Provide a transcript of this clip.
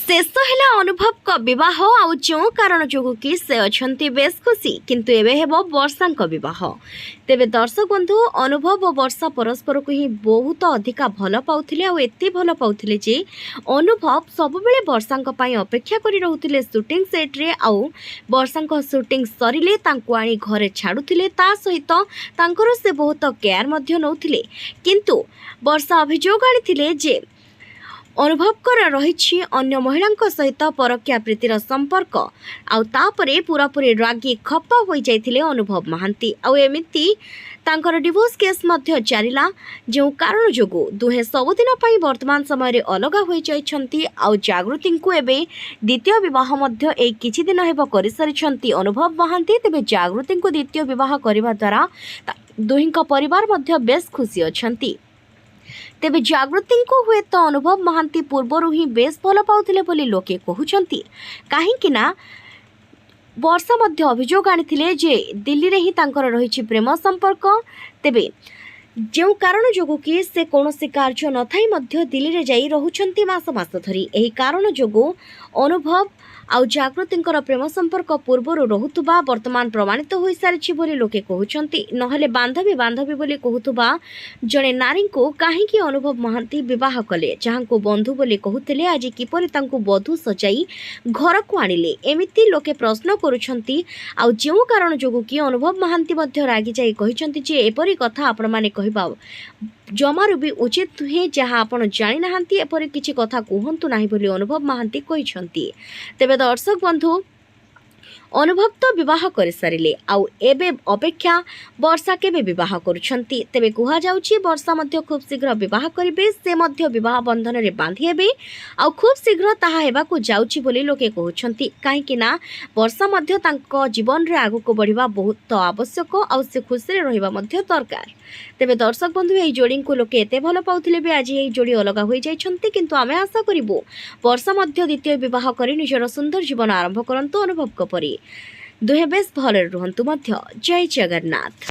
शेष है अनुभव का बह आउ जो कारण जो कि से अच्छा बेस खुशी किंतु एबे हेबो वर्षा बह तेबे दर्शक बंधु अनुभव और वर्षा परस्पर को ही बहुत अधिका भल पाउथिले आ एते भल पाउथिले जे अनुभव सब बेले वर्षा अपेक्षा करि रहुथिले शूटिंग सेट रे आउ वर्षा शूटिंग सरिले तांको आनी घरे छाड़ुथिले ता सहित तांकर से बहुत केयर मध्य नउथिले किंतु वर्षा अभियोग आनिथिले जे अनुभव कर रही अन्य महिला सहित परक्या प्रीतिर संपर्क आउे पूरापूरी रागी खप्पा हो जाइथिले अनुभव महांती आमिति तांकर डिवोर्स केस मध्य चलिला जो कारण जोगु दुहे सबुदिन पई वर्तमान समय अलग हो जाइछंती जागृति को एबे द्वितीय विवाह मध्य ए किछि दिन हेबो करि सारिछंती अनुभव महांती तेबे जागृति को द्वितीय विवाह करिबा द्वारा दुहिंका परिवार मध्य बेस खुशी अछंती। तेबे जागृति को हुए तो अनुभव महांती पूर्वर ही बेस भल पाउथिले बोली लोके कहउछंती काहेकि ना वर्षा मध्य अभियोग आनिथिले जे दिल्ली रे ही तांकर रहिछि प्रेम संपर्क तेबे जो कारण जोगु कि से कौनसी कार्य न थाई मध्य दिल्ली रे जाई रहुछंती मास मास धरी एही कारण जोगु अनुभव आउ जागृति प्रेम संपर्क पूर्वर रहुतुबा वर्तमान प्रमाणित हो सारी बोली लोके कहउछंती नहले बांधवी बांधवी बोली कहउतुबा जणे नारी को काहेकि अनुभव महांती विवाह कले जहां को बंधु बोली कहउथिले आज किपरि तांको बधु सजाई घर को आनिले एमिति लोके प्रश्न करूछंती आउ जेउ कारण जोगु कि अनुभव महांती मध्य रागी जाई कहिछंती जे एपरि कथा आपण माने कहिबा जमारू भी उचित नुहे जहाँ आपण जानि नाहांती एपरि किछि कथा कहंतु नाही बोली अनुभव महांती कहिछंती। तेबे दर्शक बंधु अनुभव तो विवाह कर सारे आउ एबे अपेक्षा वर्षा केबे विवाह करुछंती तेबे कुहा जाउची वर्षा मध्य खूब शीघ्र विवाह करिबे से मध्य विवाह बंधन रे बांधी हेबे आउ खूब शीघ्र ताहा हेबाकू जाउची बोली लोके कहउछंती काहेकि ना वर्षा मध्य तांको जीवन रे आगु को बढ़िबा बहुत आवश्यक आउ से खुशी रे रहिबा मध्य दरकार। तेबे दर्शक बंधु एही जोड़ी को लोके एते भल पाउथिले बे आज एही जोड़ी अलग होई जाइछंती किंतु आमे आशा करिवो वर्षा मध्य द्वितीय विवाह करी निजर सुंदर जीवन आरंभ करंतु अनुभव को परी दुहे बेस भल रुहंतु मध्य। जय जगन्नाथ।